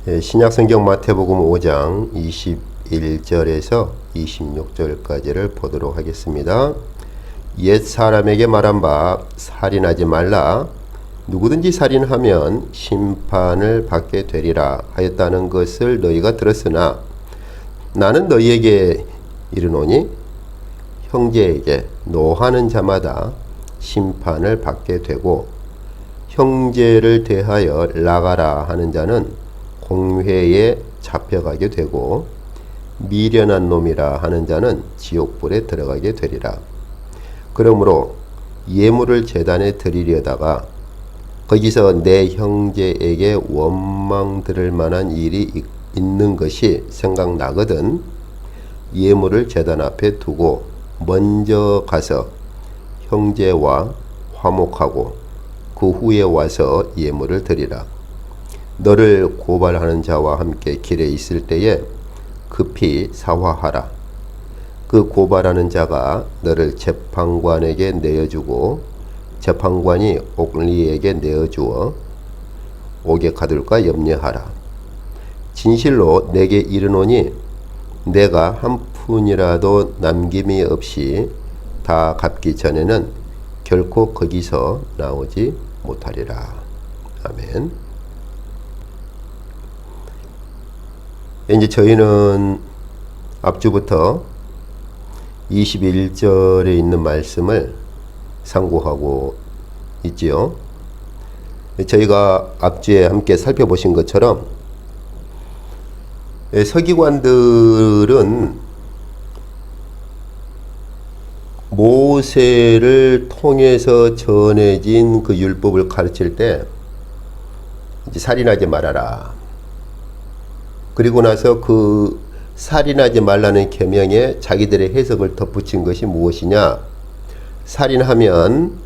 신약성경 마태복음 5장 21절에서 26절까지를 보도록 하겠습니다. 옛 사람에게 말한 바 살인하지 말라. 누구든지 살인하면 심판을 받게 되리라 하였다는 것을 너희가 들었으나 나는 너희에게 이르노니 형제에게 노하는 자마다 심판을 받게 되고 형제를 대하여 나가라 하는 자는 공회에 잡혀가게 되고 미련한 놈이라 하는 자는 지옥불에 들어가게 되리라. 그러므로 예물을 제단에 드리려다가 거기서 내 형제에게 원망 들을 만한 일이 있는 것이 생각나거든 예물을 제단 앞에 두고 먼저 가서 형제와 화목하고 그 후에 와서 예물을 드리라. 너를 고발하는 자와 함께 길에 있을 때에 급히 사화하라. 그 고발하는 자가 너를 재판관에게 내어주고 재판관이 옥리에게 내어주어 옥에 가둘까 염려하라. 진실로 내게 이르노니 내가 한 푼이라도 남김이 없이 다 갚기 전에는 결코 거기서 나오지 못하리라. 아멘. 이제 저희는 앞주부터 21절에 있는 말씀을 상고하고 있지요. 저희가 앞주에 함께 살펴보신 것처럼 서기관들은 모세를 통해서 전해진 그 율법을 가르칠 때 이제 살인하지 말아라. 그리고 나서 그 살인하지 말라는 계명에 자기들의 해석을 덧붙인 것이 무엇이냐? 살인하면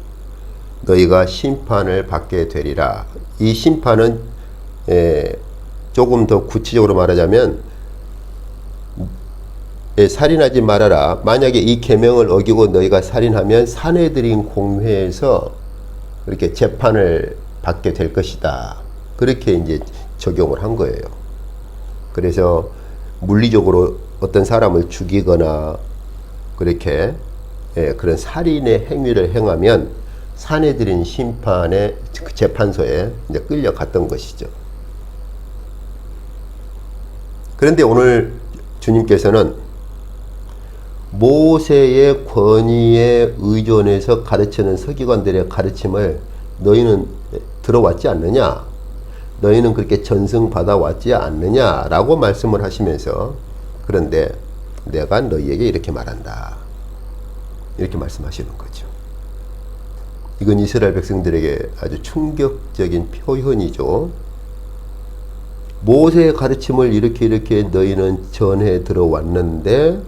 너희가 심판을 받게 되리라. 이 심판은 조금 더 구체적으로 말하자면 살인하지 말아라. 만약에 이 계명을 어기고 너희가 살인하면 사내들인 공회에서 이렇게 재판을 받게 될 것이다. 그렇게 이제 적용을 한 거예요. 그래서 물리적으로 어떤 사람을 죽이거나 그렇게 그런 살인의 행위를 행하면 사내들인 심판의 재판소에 이제 끌려갔던 것이죠. 그런데 오늘 주님께서는 모세의 권위에 의존해서 가르치는 서기관들의 가르침을 너희는 들어왔지 않느냐? 너희는 그렇게 전승받아 왔지 않느냐? 라고 말씀을 하시면서 그런데 내가 너희에게 이렇게 말한다. 이렇게 말씀하시는 거죠. 이건 이스라엘 백성들에게 아주 충격적인 표현이죠. 모세의 가르침을 이렇게 너희는 전해 들어왔는데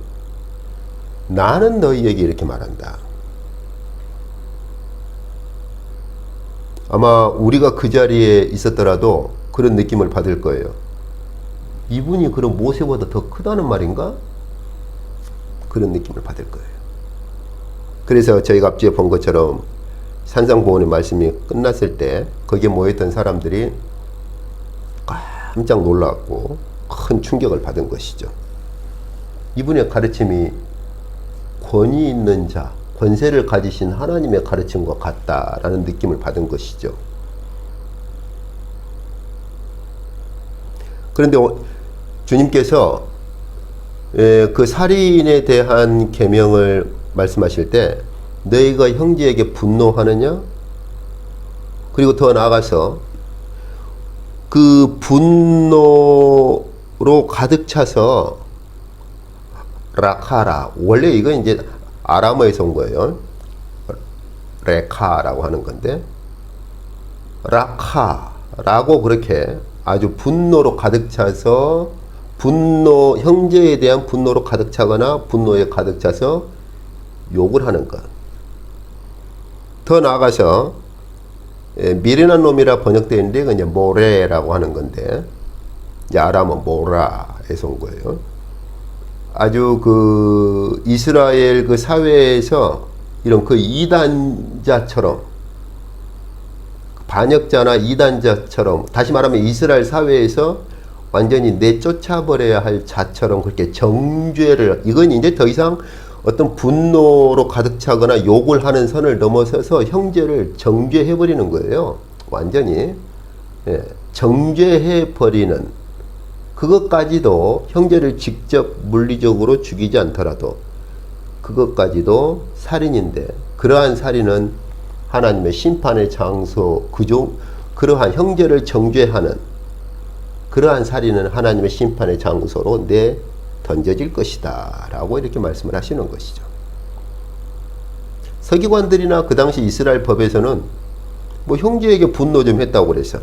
나는 너희에게 이렇게 말한다. 아마 우리가 그 자리에 있었더라도 그런 느낌을 받을 거예요. 이분이 그럼 모세보다 더 크다는 말인가? 그런 느낌을 받을 거예요. 그래서 저희가 앞주에 본 것처럼 산상보훈의 말씀이 끝났을 때 거기에 모였던 사람들이 깜짝 놀랐고 큰 충격을 받은 것이죠. 이분의 가르침이 권위 있는 자, 권세를 가지신 하나님의 가르침과 같다라는 느낌을 받은 것이죠. 그런데 주님께서 그 살인에 대한 계명을 말씀하실 때 너희가 형제에게 분노하느냐? 그리고 더 나아가서 그 분노로 가득 차서 라카라. 원래 이건 이제 아람어에서 온 거예요. 레카라고 하는 건데 라카라고 그렇게 아주 분노로 가득 차서 형제에 대한 분노로 가득 차거나 분노에 가득 차서 욕을 하는 것. 더 나아가서 미련한 놈이라 번역되어 있는데 이건 이제 모레라고 하는 건데 이제 아람어 모라에서 온 거예요. 아주 그 이스라엘 그 사회에서 이런 그 이단자처럼 반역자나 이단자처럼 다시 말하면 이스라엘 사회에서 완전히 내쫓아버려야 할 자처럼 그렇게 정죄를, 이건 이제 더 이상 어떤 분노로 가득 차거나 욕을 하는 선을 넘어서서 형제를 정죄해버리는 거예요. 완전히. 예, 정죄해버리는, 그것까지도 형제를 직접 물리적으로 죽이지 않더라도 그것까지도 살인인데, 그러한 살인은 하나님의 심판의 장소, 그러한 형제를 정죄하는 그러한 살인은 하나님의 심판의 장소로 던져질 것이다 라고 이렇게 말씀을 하시는 것이죠. 서기관들이나 그 당시 이스라엘 법에서는 뭐 형제에게 분노 좀 했다고 그래서,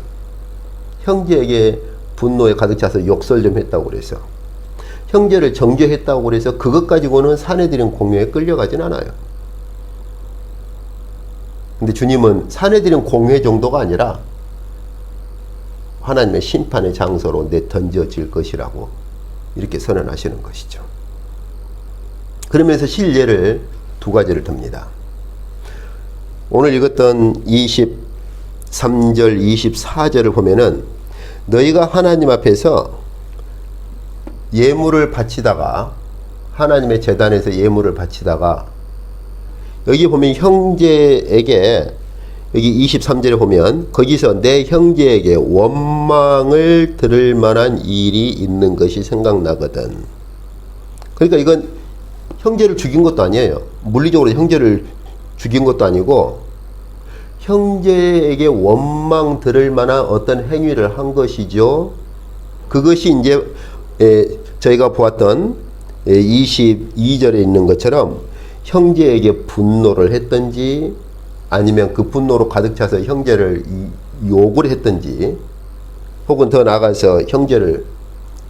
형제에게 분노에 가득 차서 욕설 좀 했다고 그래서, 형제를 정죄했다고 그래서 그것 가지고는 사내들인 공회에 끌려가진 않아요. 근데 주님은 사내들인 공회 정도가 아니라 하나님의 심판의 장소로 던져질 것이라고 이렇게 선언하시는 것이죠. 그러면서 실례를 두 가지를 듭니다. 오늘 읽었던 23절, 24절을 보면은 너희가 하나님 앞에서 예물을 바치다가, 하나님의 제단에서 예물을 바치다가, 여기 보면 형제에게, 여기 23절에 보면 거기서 내 형제에게 원망을 들을 만한 일이 있는 것이 생각나거든. 그러니까 이건 형제를 죽인 것도 아니에요. 물리적으로 형제를 죽인 것도 아니고 형제에게 원망 들을 만한 어떤 행위를 한 것이죠. 그것이 이제 저희가 보았던 22절에 있는 것처럼 형제에게 분노를 했든지, 아니면 그 분노로 가득 차서 형제를 욕을 했든지, 혹은 더 나아가서 형제를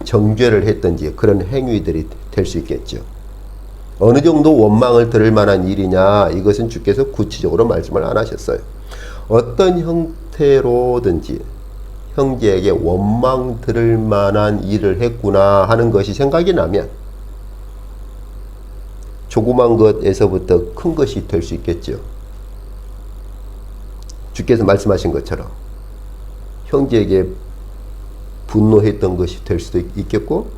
정죄를 했든지, 그런 행위들이 될 수 있겠죠. 어느 정도 원망을 들을 만한 일이냐, 이것은 주께서 구체적으로 말씀을 안 하셨어요. 어떤 형태로든지 형제에게 원망 들을 만한 일을 했구나 하는 것이 생각이 나면 조그만 것에서부터 큰 것이 될 수 있겠죠. 주께서 말씀하신 것처럼 형제에게 분노했던 것이 될 수도 있겠고,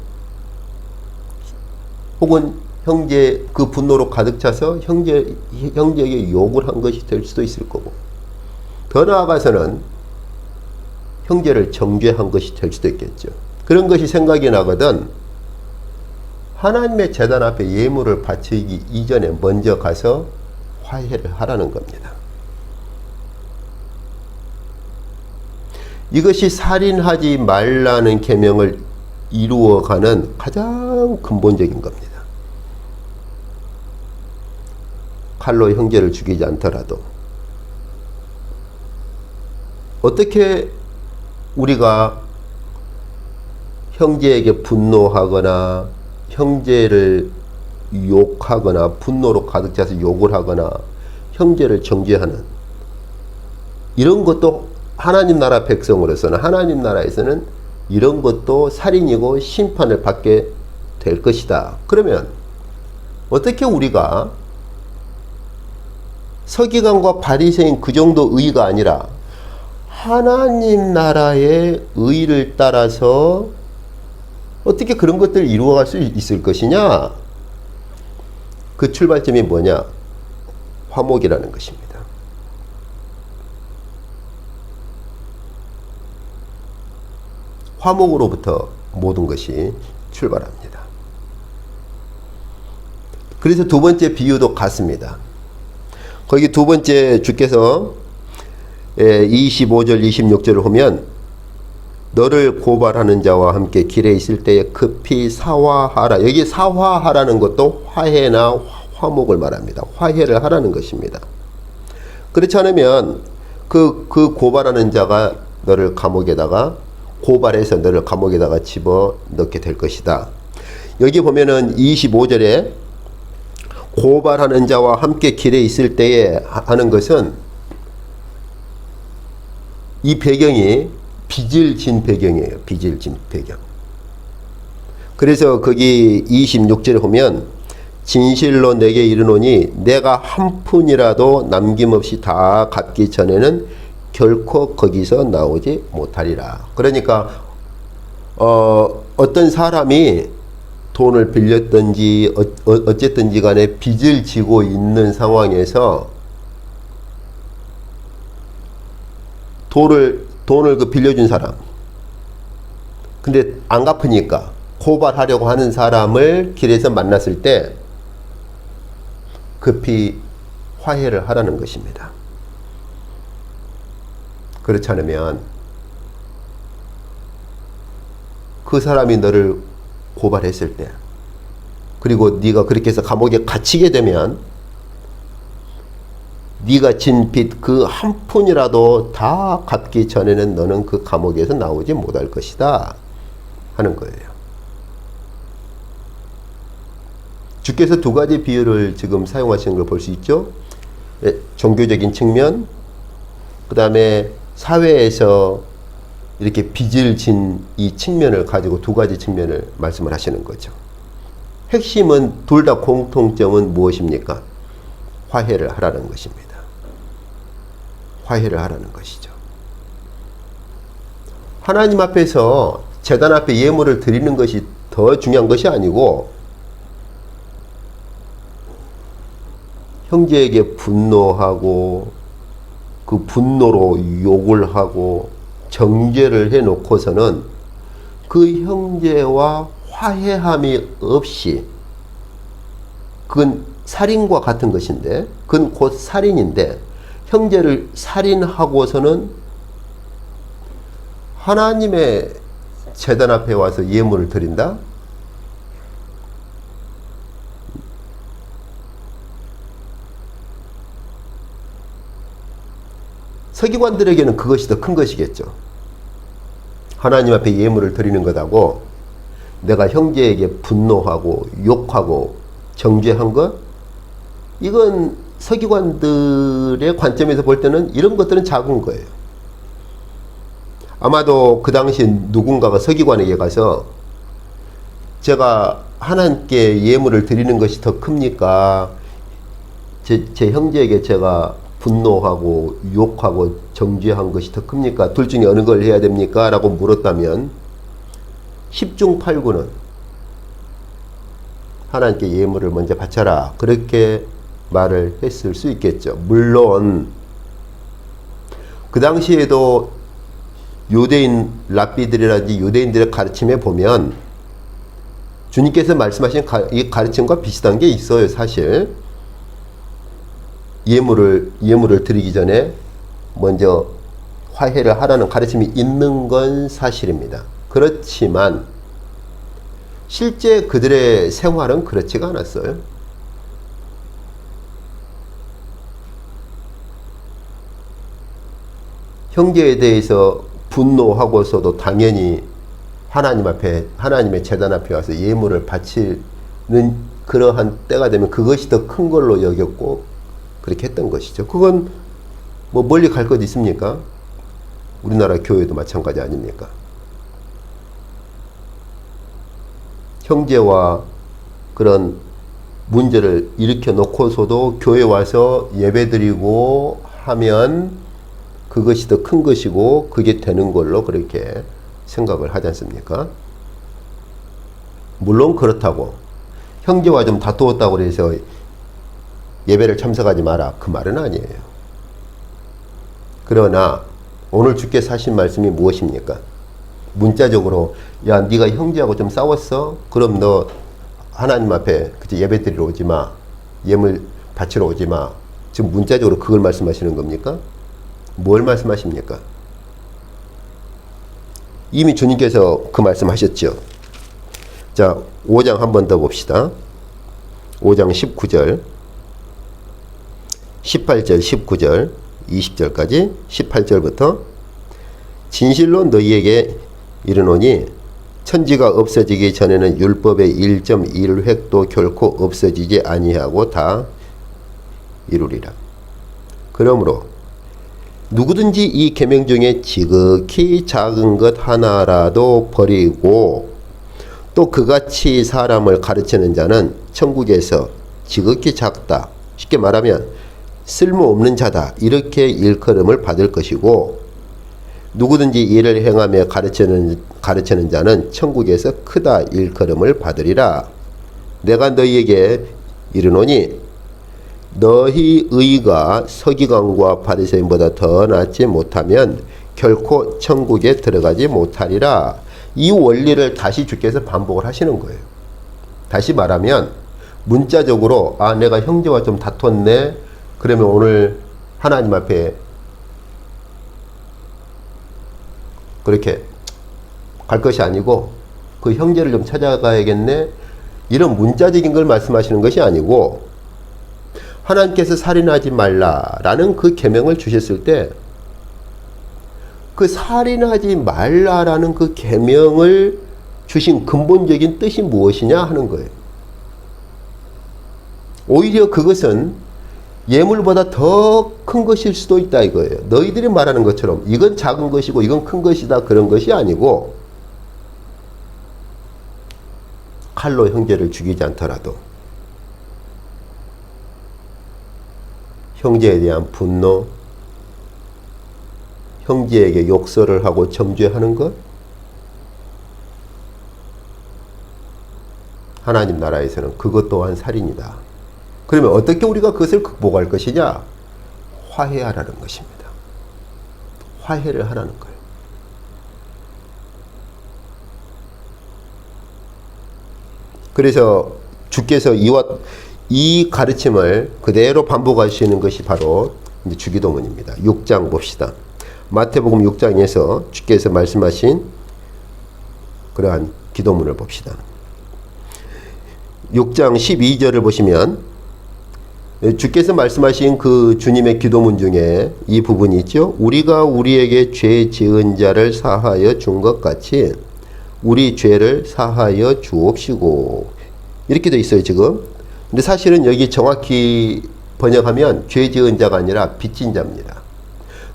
혹은 형제 그 분노로 가득 차서 형제에게 욕을 한 것이 될 수도 있을 거고, 더 나아가서는 형제를 정죄한 것이 될 수도 있겠죠. 그런 것이 생각이 나거든 하나님의 제단 앞에 예물을 바치기 이전에 먼저 가서 화해를 하라는 겁니다. 이것이 살인하지 말라는 계명을 이루어가는 가장 근본적인 겁니다. 칼로 형제를 죽이지 않더라도 어떻게 우리가 형제에게 분노하거나 형제를 욕하거나 분노로 가득 차서 욕을 하거나 형제를 정죄하는, 이런 것도 하나님 나라 백성으로서는, 하나님 나라에서는 이런 것도 살인이고 심판을 받게 될 것이다. 그러면 어떻게 우리가 서기관과 바리새인 그 정도 의가 아니라 하나님 나라의 의를 따라서 어떻게 그런 것들을 이루어갈 수 있을 것이냐? 그 출발점이 뭐냐? 화목이라는 것입니다. 화목으로부터 모든 것이 출발합니다. 그래서 두 번째 비유도 같습니다. 거기 두 번째 주께서 25절 26절을 보면 너를 고발하는 자와 함께 길에 있을 때에 급히 사화하라. 여기 사화하라는 것도 화해나 화목을 말합니다. 화해를 하라는 것입니다. 그렇지 않으면 그 고발하는 자가 너를 감옥에다가 고발해서 너를 감옥에다가 집어넣게 될 것이다. 여기 보면은 25절에 고발하는 자와 함께 길에 있을 때에 하는 것은 이 배경이 빚을 진 배경이에요. 빚을 진 배경. 그래서 거기 26절에 보면 진실로 내게 이르노니 내가 한 푼이라도 남김없이 다 갚기 전에는 결코 거기서 나오지 못하리라. 그러니까 어떤 사람이 돈을 빌렸든지 어쨌든지 간에 빚을 지고 있는 상황에서 돈을 그 빌려준 사람, 근데 안 갚으니까 고발하려고 하는 사람을 길에서 만났을 때 급히 화해를 하라는 것입니다. 그렇지 않으면 그 사람이 너를 고발했을 때, 그리고 네가 그렇게 해서 감옥에 갇히게 되면 네가 진 빚 그 한 푼이라도 다 갚기 전에는 너는 그 감옥에서 나오지 못할 것이다 하는 거예요. 주께서 두 가지 비유를 지금 사용하시는 걸 볼 수 있죠. 종교적인 측면, 그 다음에 사회에서 이렇게 빚을 진 이 측면을 가지고 두 가지 측면을 말씀을 하시는 거죠. 핵심은 둘 다 공통점은 무엇입니까? 화해를 하라는 것입니다. 화해를 하라는 것이죠. 하나님 앞에서 제단 앞에 예물을 드리는 것이 더 중요한 것이 아니고 형제에게 분노하고 그 분노로 욕을 하고 정죄를 해놓고서는 그 형제와 화해함이 없이, 그건 살인과 같은 것인데, 그건 곧 살인인데, 형제를 살인하고서는 하나님의 제단 앞에 와서 예물을 드린다? 서기관들에게는 그것이 더 큰 것이겠죠. 하나님 앞에 예물을 드리는 것하고 내가 형제에게 분노하고 욕하고 정죄한 것, 이건 서기관들의 관점에서 볼 때는 이런 것들은 작은 거예요. 아마도 그 당시 누군가가 서기관에게 가서 제가 하나님께 예물을 드리는 것이 더 큽니까? 제 형제에게 제가 분노하고 욕하고 정죄한 것이 더 큽니까? 둘 중에 어느 걸 해야 됩니까? 라고 물었다면 10중 8구는 하나님께 예물을 먼저 바쳐라, 그렇게 말을 했을 수 있겠죠. 물론 그 당시에도 유대인 랍비들이라든지 유대인들의 가르침에 보면 주님께서 말씀하신 이 가르침과 비슷한 게 있어요. 사실 예물을 드리기 전에 먼저 화해를 하라는 가르침이 있는 건 사실입니다. 그렇지만 실제 그들의 생활은 그렇지가 않았어요. 형제에 대해서 분노하고서도 당연히 하나님의 제단 앞에 와서 예물을 바치는 그러한 때가 되면 그것이 더 큰 걸로 여겼고 그렇게 했던 것이죠. 그건 뭐 멀리 갈 것 있습니까? 우리나라 교회도 마찬가지 아닙니까? 형제와 그런 문제를 일으켜 놓고서도 교회 와서 예배 드리고 하면 그것이 더 큰 것이고 그게 되는 걸로 그렇게 생각을 하지 않습니까? 물론 그렇다고 형제와 좀 다투었다고 해서 예배를 참석하지 마라, 그 말은 아니에요. 그러나 오늘 주께서 하신 말씀이 무엇입니까? 문자적으로 야, 네가 형제하고 좀 싸웠어? 그럼 너 하나님 앞에 예배 드리러 오지 마, 예물 바치러 오지 마. 지금 문자적으로 그걸 말씀하시는 겁니까? 뭘 말씀하십니까? 이미 주님께서 그 말씀하셨죠. 자, 5장 한 번 더 봅시다. 5장 19절, 18절, 19절, 20절까지 18절부터 진실로 너희에게 이르노니 천지가 없어지기 전에는 율법의 1.1획도 결코 없어지지 아니하고 다 이루리라. 그러므로 누구든지 이 계명 중에 지극히 작은 것 하나라도 버리고 또 그같이 사람을 가르치는 자는 천국에서 지극히 작다, 쉽게 말하면 쓸모없는 자다, 이렇게 일컬음을 받을 것이고 누구든지 이를 행하며 가르치는 자는 천국에서 크다 일컬음을 받으리라. 내가 너희에게 이르노니 너희 의가 서기관과 바리새인보다 더 낫지 못하면 결코 천국에 들어가지 못하리라. 이 원리를 다시 주께서 반복을 하시는 거예요. 다시 말하면 문자적으로 내가 형제와 좀 다퉜네. 그러면 오늘 하나님 앞에 그렇게 갈 것이 아니고 그 형제를 좀 찾아가야겠네. 이런 문자적인 걸 말씀하시는 것이 아니고 하나님께서 살인하지 말라라는 그 계명을 주셨을 때 그 살인하지 말라라는 그 계명을 주신 근본적인 뜻이 무엇이냐 하는 거예요. 오히려 그것은 예물보다 더 큰 것일 수도 있다 이거예요. 너희들이 말하는 것처럼 이건 작은 것이고 이건 큰 것이다 그런 것이 아니고 칼로 형제를 죽이지 않더라도 형제에 대한 분노, 형제에게 욕설을 하고 정죄하는 것, 하나님 나라에서는 그것 또한 살인이다. 그러면 어떻게 우리가 그것을 극복할 것이냐? 화해하라는 것입니다. 화해를 하라는 거예요. 그래서 주께서 이 가르침을 그대로 반복하시는 것이 바로 이제 주기도문입니다. 6장 봅시다. 마태복음 6장에서 주께서 말씀하신 그러한 기도문을 봅시다. 6장 12절을 보시면 주께서 말씀하신 그 주님의 기도문 중에 이 부분이 있죠. 우리가 우리에게 죄 지은 자를 사하여 준 것 같이 우리 죄를 사하여 주옵시고, 이렇게 돼 있어요 지금. 근데 사실은 여기 정확히 번역하면 죄 지은 자가 아니라 빚진 자입니다.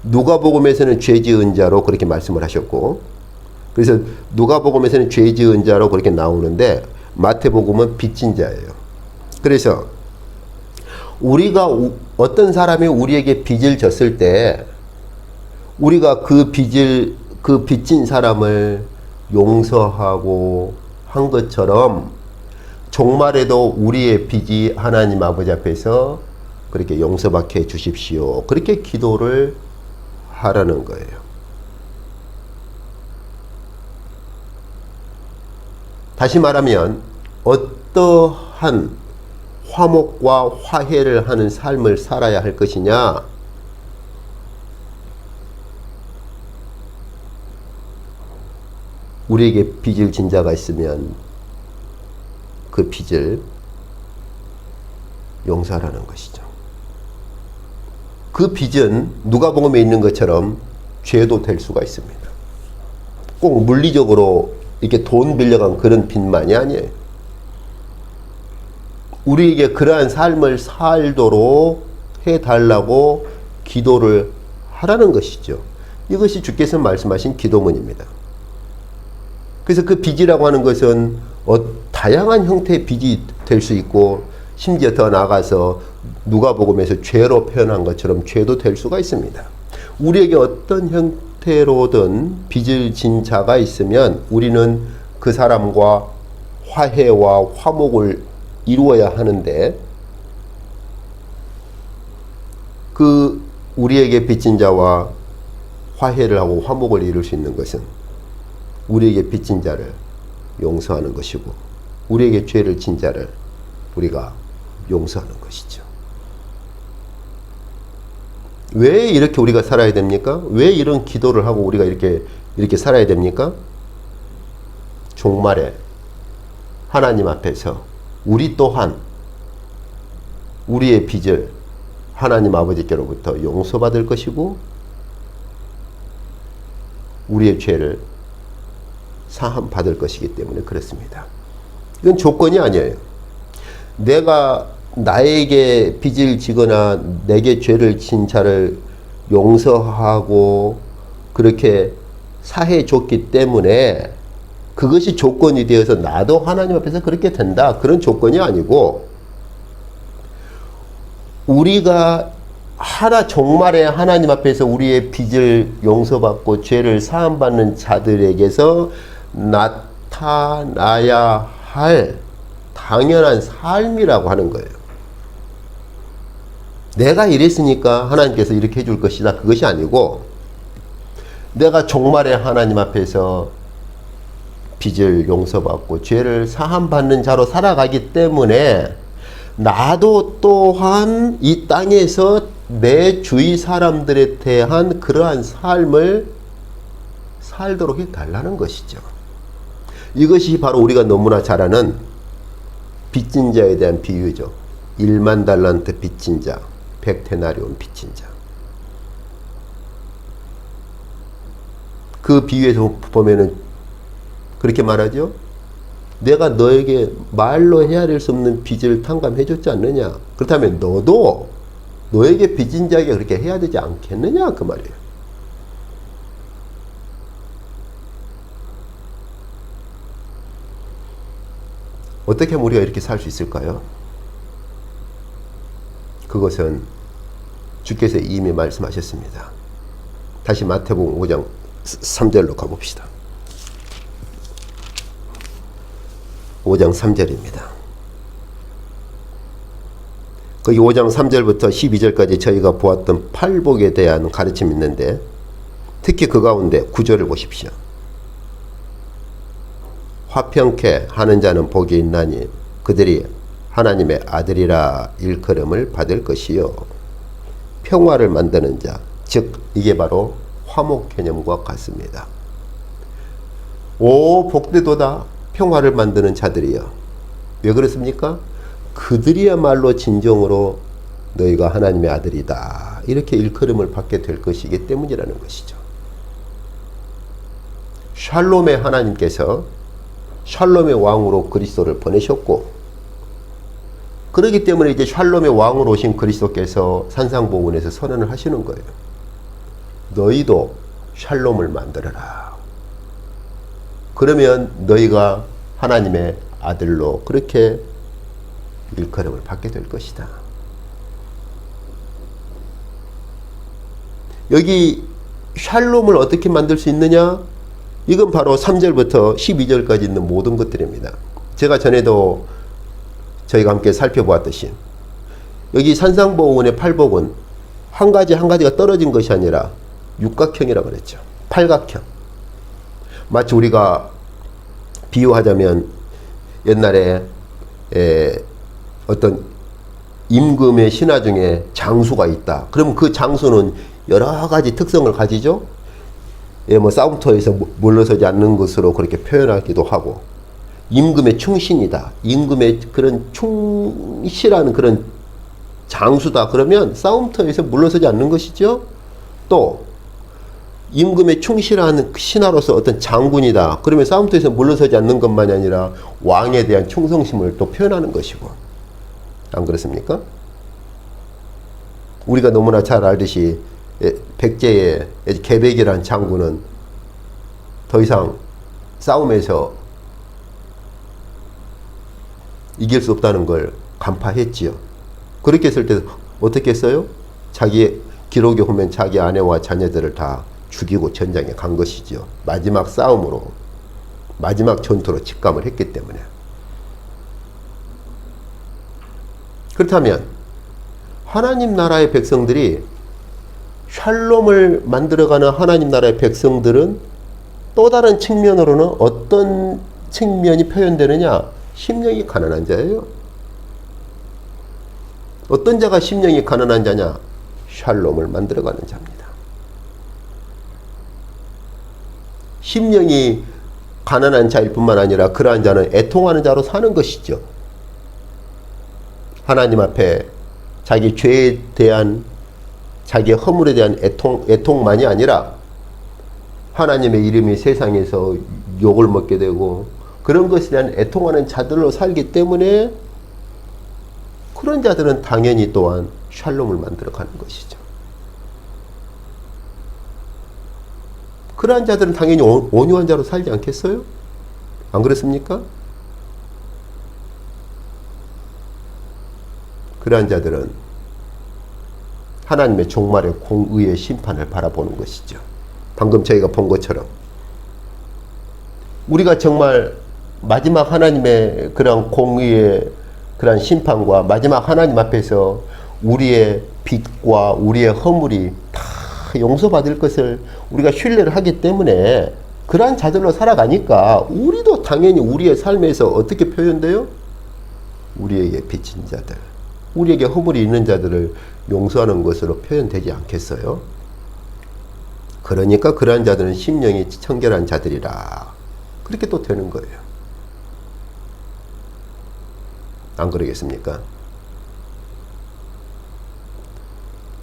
누가복음에서는 죄 지은 자로 그렇게 말씀을 하셨고, 그래서 누가복음에서는 죄 지은 자로 그렇게 나오는데 마태복음은 빚진 자예요. 그래서 우리가 어떤 사람이 우리에게 빚을 졌을 때 우리가 그 빚진 사람을 용서하고 한 것처럼 종말에도 우리의 빚이 하나님 아버지 앞에서 그렇게 용서받게 해 주십시오. 그렇게 기도를 하라는 거예요. 다시 말하면 어떠한 화목과 화해를 하는 삶을 살아야 할 것이냐? 우리에게 빚을 진 자가 있으면 그 빚을 용서하라는 것이죠. 그 빚은 누가복음에 있는 것처럼 죄도 될 수가 있습니다. 꼭 물리적으로 이렇게 돈 빌려간 그런 빚만이 아니에요. 우리에게 그러한 삶을 살도록 해달라고 기도를 하라는 것이죠. 이것이 주께서 말씀하신 기도문입니다. 그래서 그 빚이라고 하는 것은 다양한 형태의 빚이 될 수 있고, 심지어 더 나아가서 누가복음에서 죄로 표현한 것처럼 죄도 될 수가 있습니다. 우리에게 어떤 형태로든 빚을 진 자가 있으면 우리는 그 사람과 화해와 화목을 이루어야 하는데, 그 우리에게 빚진 자와 화해를 하고 화목을 이룰 수 있는 것은 우리에게 빚진 자를 용서하는 것이고, 우리에게 죄를 진 자를 우리가 용서하는 것이죠. 왜 이렇게 우리가 살아야 됩니까? 왜 이런 기도를 하고 우리가 이렇게 살아야 됩니까? 종말에 하나님 앞에서 우리 또한 우리의 빚을 하나님 아버지께로부터 용서받을 것이고, 우리의 죄를 사함 받을 것이기 때문에 그렇습니다. 이건 조건이 아니에요. 내가 나에게 빚을 지거나 내게 죄를 진 자를 용서하고 그렇게 사해 줬기 때문에 그것이 조건이 되어서 나도 하나님 앞에서 그렇게 된다, 그런 조건이 아니고, 우리가 종말에 하나님 앞에서 우리의 빚을 용서받고 죄를 사함받는 자들에게서 나타나야 할 당연한 삶이라고 하는 거예요. 내가 이랬으니까 하나님께서 이렇게 해줄 것이다. 그것이 아니고 내가 종말에 하나님 앞에서 빚을 용서받고 죄를 사함받는 자로 살아가기 때문에 나도 또한 이 땅에서 내 주위 사람들에 대한 그러한 삶을 살도록 해달라는 것이죠. 이것이 바로 우리가 너무나 잘 아는 빚진 자에 대한 비유죠. 1만 달란트 빚진 자, 100데나리온 빚진 자. 그 비유에서 보면은 그렇게 말하죠. 내가 너에게 말로 헤아릴 수 없는 빚을 탕감해 줬지 않느냐. 그렇다면 너도 너에게 빚진 자에게 그렇게 해야 되지 않겠느냐 그 말이에요. 어떻게 하면 우리가 이렇게 살 수 있을까요? 그것은 주께서 이미 말씀하셨습니다. 다시 마태복음 5장 3절로 가봅시다. 5장 3절입니다. 거기 5장 3절부터 12절까지 저희가 보았던 팔복에 대한 가르침이 있는데 특히 그 가운데 9절을 보십시오. 화평케 하는 자는 복이 있나니 그들이 하나님의 아들이라 일컬음을 받을 것이요. 평화를 만드는 자, 즉 이게 바로 화목 개념과 같습니다. 오 복되도다 평화를 만드는 자들이여. 왜 그렇습니까? 그들이야말로 진정으로 너희가 하나님의 아들이다 이렇게 일컬음을 받게 될 것이기 때문이라는 것이죠. 샬롬의 하나님께서 샬롬의 왕으로 그리스도를 보내셨고 그렇기 때문에 이제 샬롬의 왕으로 오신 그리스도께서 산상보훈에서 선언을 하시는 거예요. 너희도 샬롬을 만들어라. 그러면 너희가 하나님의 아들로 그렇게 일컬음을 받게 될 것이다. 여기 샬롬을 어떻게 만들 수 있느냐? 이건 바로 3절부터 12절까지 있는 모든 것들입니다. 제가 전에도 저희가 함께 살펴보았듯이 여기 산상보훈의 팔복은 한 가지 한 가지가 떨어진 것이 아니라 육각형이라고 그랬죠. 팔각형. 마치 우리가 비유하자면 옛날에 어떤 임금의 신하 중에 장수가 있다. 그러면 그 장수는 여러 가지 특성을 가지죠. 뭐 싸움터에서 물러서지 않는 것으로 그렇게 표현하기도 하고 임금의 충신이다. 임금의 그런 충실한 그런 장수다. 그러면 싸움터에서 물러서지 않는 것이죠. 또 임금의 충실한 신하로서 어떤 장군이다. 그러면 싸움터에서 물러서지 않는 것만이 아니라 왕에 대한 충성심을 또 표현하는 것이고. 안 그렇습니까? 우리가 너무나 잘 알듯이 백제의 개백이라는 장군은 더 이상 싸움에서 이길 수 없다는 걸 간파했지요. 그렇게 했을 때 어떻게 했어요? 자기 기록에 보면 자기 아내와 자녀들을 다 죽이고 전장에 간 것이죠. 마지막 싸움으로 마지막 전투로 직감을 했기 때문에. 그렇다면 하나님 나라의 백성들이 샬롬을 만들어가는 하나님 나라의 백성들은 또 다른 측면으로는 어떤 측면이 표현되느냐? 심령이 가난한 자예요. 어떤 자가 심령이 가난한 자냐? 샬롬을 만들어가는 자입니다. 심령이 가난한 자일 뿐만 아니라 그러한 자는 애통하는 자로 사는 것이죠. 하나님 앞에 자기 죄에 대한 자기의 허물에 대한 애통만이 아니라 하나님의 이름이 세상에서 욕을 먹게 되고 그런 것에 대한 애통하는 자들로 살기 때문에 그런 자들은 당연히 또한 샬롬을 만들어가는 것이죠. 그러한 자들은 당연히 온유한 자로 살지 않겠어요? 안 그렇습니까? 그러한 자들은 하나님의 종말의 공의의 심판을 바라보는 것이죠. 방금 저희가 본 것처럼 우리가 정말 마지막 하나님의 그런 공의의 그런 심판과 마지막 하나님 앞에서 우리의 빚과 우리의 허물이 다 용서받을 것을 우리가 신뢰를 하기 때문에 그러한 자들로 살아가니까 우리도 당연히 우리의 삶에서 어떻게 표현돼요? 우리에게 빚진 자들, 우리에게 허물이 있는 자들을 용서하는 것으로 표현되지 않겠어요? 그러니까 그러한 자들은 심령이 청결한 자들이라 그렇게 또 되는 거예요. 안 그러겠습니까?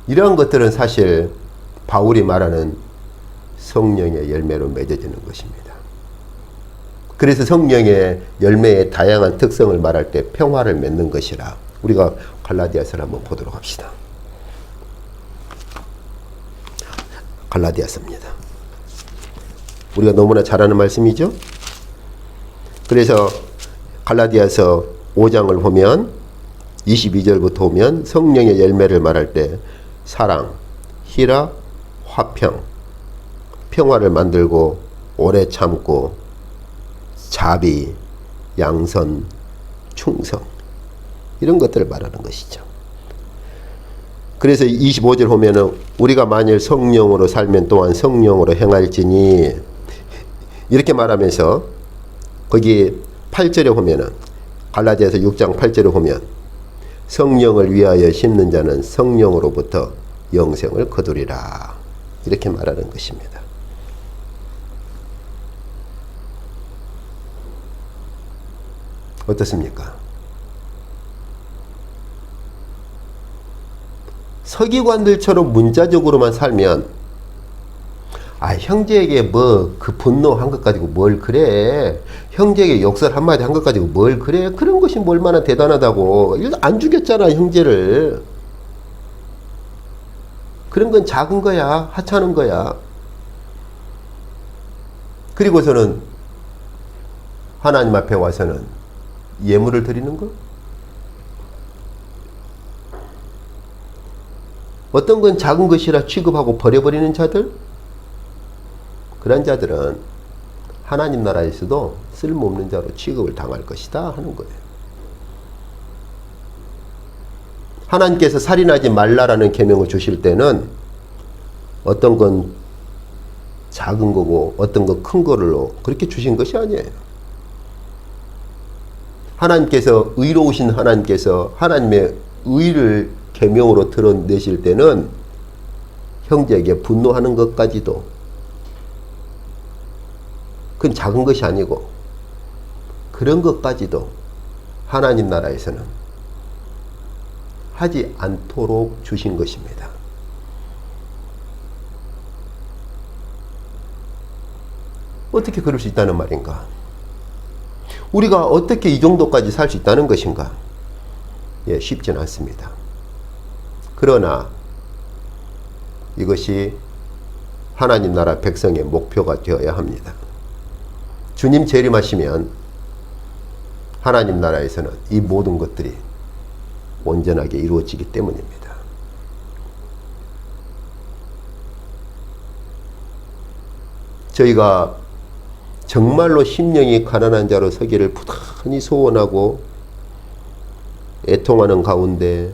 이러한 것들은 사실 바울이 말하는 성령의 열매로 맺어지는 것입니다. 그래서 성령의 열매의 다양한 특성을 말할 때 평화를 맺는 것이라 우리가 갈라디아서를 한번 보도록 합시다. 갈라디아서입니다. 우리가 너무나 잘 아는 말씀이죠. 그래서 갈라디아서 5장을 보면 22절부터 보면 성령의 열매를 말할 때 사랑, 희락, 화평, 평화를 만들고 오래 참고 자비, 양선, 충성 이런 것들을 말하는 것이죠. 그래서 25절 보면은 우리가 만일 성령으로 살면 또한 성령으로 행할지니 이렇게 말하면서 거기 8절에 보면은 갈라디아서 6장 8절에 보면 성령을 위하여 심는 자는 성령으로부터 영생을 거두리라 이렇게 말하는 것입니다. 어떻습니까? 서기관들처럼 문자적으로만 살면 형제에게 뭐 그 분노한 것 가지고 뭘 그래, 형제에게 욕설 한마디 한 것 가지고 뭘 그래, 그런 것이 뭐 얼마나 대단하다고, 안 죽였잖아 형제를. 그런 건 작은 거야, 하찮은 거야. 그리고서는 하나님 앞에 와서는 예물을 드리는 거? 어떤 건 작은 것이라 취급하고 버려버리는 자들? 그런 자들은 하나님 나라에서도 쓸모없는 자로 취급을 당할 것이다 하는 거예요. 하나님께서 살인하지 말라라는 계명을 주실 때는 어떤 건 작은 거고 어떤 건 큰 거로 그렇게 주신 것이 아니에요. 하나님께서 의로우신 하나님께서 하나님의 의를 계명으로 드러내실 때는 형제에게 분노하는 것까지도 그건 작은 것이 아니고 그런 것까지도 하나님 나라에서는 하지 않도록 주신 것입니다. 어떻게 그럴 수 있다는 말인가? 우리가 어떻게 이 정도까지 살 수 있다는 것인가? 쉽진 않습니다. 그러나 이것이 하나님 나라 백성의 목표가 되어야 합니다. 주님 재림하시면 하나님 나라에서는 이 모든 것들이 온전하게 이루어지기 때문입니다. 저희가 정말로 심령이 가난한 자로 서기를 부단히 소원하고 애통하는 가운데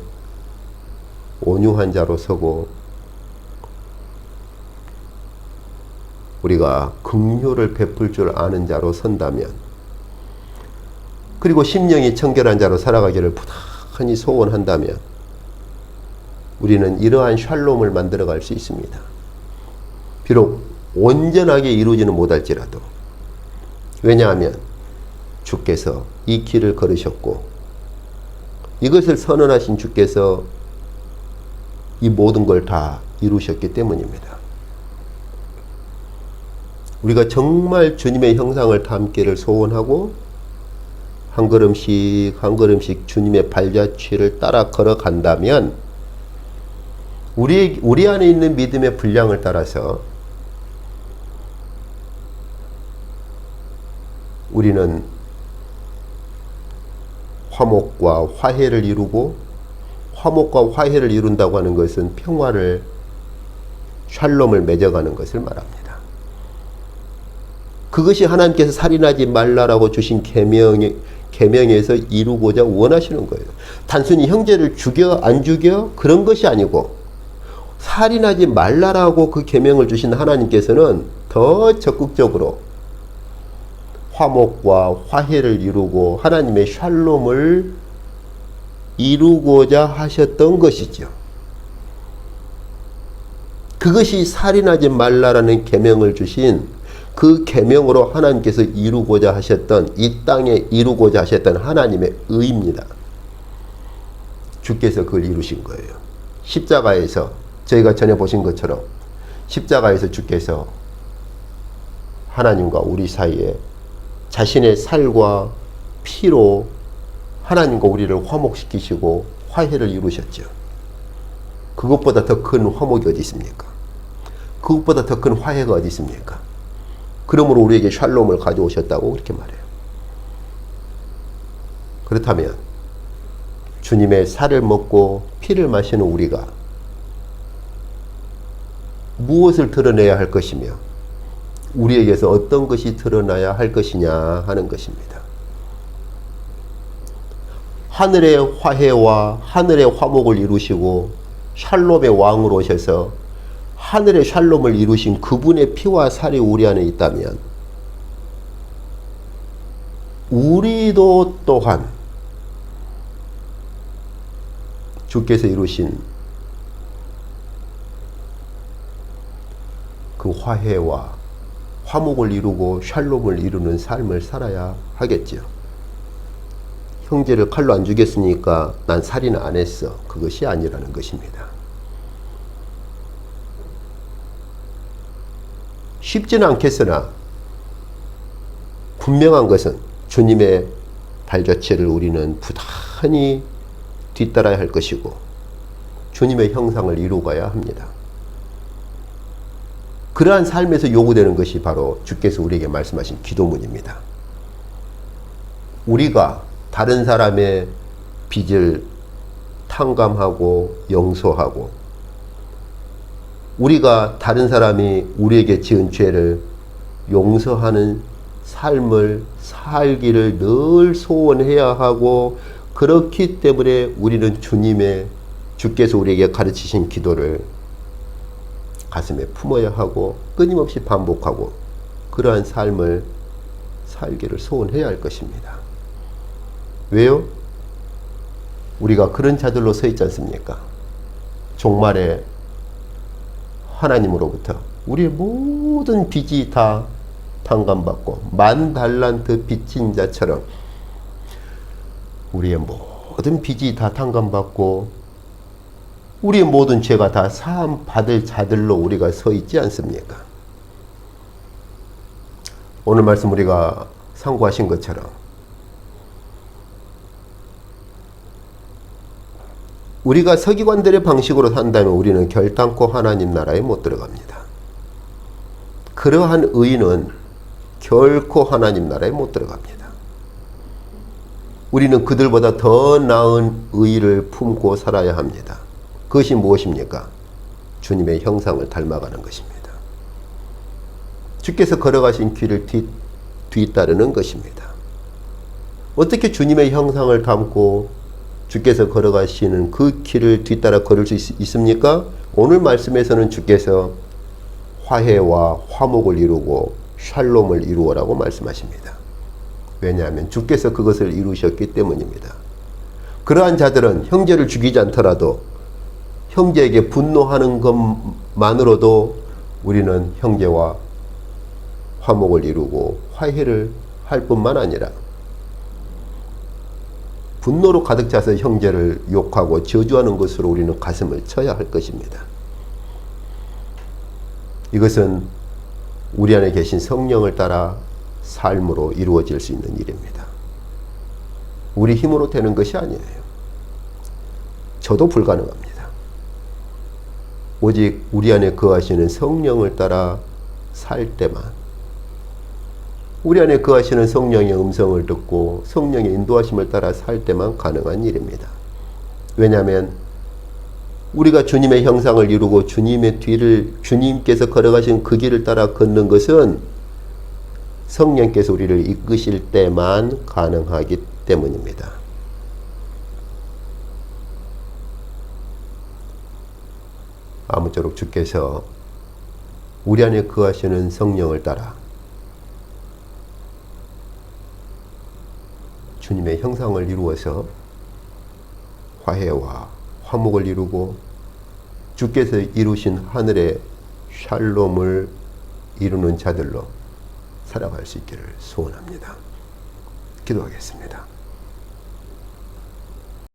온유한 자로 서고 우리가 긍휼을 베풀 줄 아는 자로 선다면, 그리고 심령이 청결한 자로 살아가기를 부단히 소원한다면 우리는 이러한 샬롬을 만들어갈 수 있습니다. 비록 온전하게 이루지는 못할지라도. 왜냐하면 주께서 이 길을 걸으셨고 이것을 선언하신 주께서 이 모든 걸 다 이루셨기 때문입니다. 우리가 정말 주님의 형상을 담기를 소원하고 한 걸음씩 한 걸음씩 주님의 발자취를 따라 걸어간다면 우리 안에 있는 믿음의 분량을 따라서 우리는 화목과 화해를 이루고, 화목과 화해를 이룬다고 하는 것은 평화를, 샬롬을 맺어가는 것을 말합니다. 그것이 하나님께서 살인하지 말라라고 주신 계명에서 이루고자 원하시는 거예요. 단순히 형제를 죽여 안 죽여 그런 것이 아니고 살인하지 말라라고 그 계명을 주신 하나님께서는 더 적극적으로 화목과 화해를 이루고 하나님의 샬롬을 이루고자 하셨던 것이죠. 그것이 살인하지 말라라는 계명을 주신 그 계명으로 하나님께서 이루고자 하셨던, 이 땅에 이루고자 하셨던 하나님의 의입니다. 주께서 그걸 이루신 거예요. 십자가에서 저희가 전에 보신 것처럼 십자가에서 주께서 하나님과 우리 사이에 자신의 살과 피로 하나님과 우리를 화목시키시고 화해를 이루셨죠. 그것보다 더 큰 화목이 어디 있습니까? 그것보다 더 큰 화해가 어디 있습니까? 그러므로 우리에게 샬롬을 가져오셨다고 그렇게 말해요. 그렇다면 주님의 살을 먹고 피를 마시는 우리가 무엇을 드러내야 할 것이며 우리에게서 어떤 것이 드러나야 할 것이냐 하는 것입니다. 하늘의 화해와 하늘의 화목을 이루시고 샬롬의 왕으로 오셔서 하늘의 샬롬을 이루신 그분의 피와 살이 우리 안에 있다면 우리도 또한 주께서 이루신 그 화해와 화목을 이루고 샬롬을 이루는 삶을 살아야 하겠지요. 형제를 칼로 안 죽였으니까 난 살인 안 했어. 그것이 아니라는 것입니다. 쉽지는 않겠으나 분명한 것은 주님의 발자취를 우리는 부단히 뒤따라야 할 것이고 주님의 형상을 이루어가야 합니다. 그러한 삶에서 요구되는 것이 바로 주께서 우리에게 말씀하신 기도문입니다. 우리가 다른 사람의 빚을 탕감하고 용서하고 우리가 다른 사람이 우리에게 지은 죄를 용서하는 삶을 살기를 늘 소원해야 하고 그렇기 때문에 우리는 주께서 우리에게 가르치신 기도를 가슴에 품어야 하고 끊임없이 반복하고 그러한 삶을 살기를 소원해야 할 것입니다. 왜요? 우리가 그런 자들로 서 있지 않습니까? 종말에 하나님으로부터 우리의 모든 빚이 다 탕감받고 만 달란트 빚진 자처럼 우리의 모든 빚이 다 탕감받고 우리의 모든 죄가 다 사함 받을 자들로 우리가 서 있지 않습니까? 오늘 말씀 우리가 상고하신 것처럼 우리가 서기관들의 방식으로 산다면 우리는 결단코 하나님 나라에 못 들어갑니다. 그러한 의인은 결코 하나님 나라에 못 들어갑니다. 우리는 그들보다 더 나은 의의를 품고 살아야 합니다. 그것이 무엇입니까? 주님의 형상을 닮아가는 것입니다. 주께서 걸어가신 길을 뒤따르는 것입니다. 어떻게 주님의 형상을 담고 주께서 걸어가시는 그 길을 뒤따라 걸을 수 있습니까? 오늘 말씀에서는 주께서 화해와 화목을 이루고 샬롬을 이루어라고 말씀하십니다. 왜냐하면 주께서 그것을 이루셨기 때문입니다. 그러한 자들은 형제를 죽이지 않더라도 형제에게 분노하는 것만으로도 우리는 형제와 화목을 이루고 화해를 할 뿐만 아니라 분노로 가득 차서 형제를 욕하고 저주하는 것으로 우리는 가슴을 쳐야 할 것입니다. 이것은 우리 안에 계신 성령을 따라 삶으로 이루어질 수 있는 일입니다. 우리 힘으로 되는 것이 아니에요. 저도 불가능합니다. 오직 우리 안에 거하시는 성령을 따라 살 때만 우리 안에 거하시는 성령의 음성을 듣고 성령의 인도하심을 따라 살 때만 가능한 일입니다. 왜냐하면 우리가 주님의 형상을 이루고 주님의 뒤를 주님께서 걸어가신 그 길을 따라 걷는 것은 성령께서 우리를 이끄실 때만 가능하기 때문입니다. 아무쪼록 주께서 우리 안에 거하시는 성령을 따라 주님의 형상을 이루어서 화해와 화목을 이루고 주께서 이루신 하늘의 샬롬을 이루는 자들로 살아갈 수 있기를 소원합니다. 기도하겠습니다.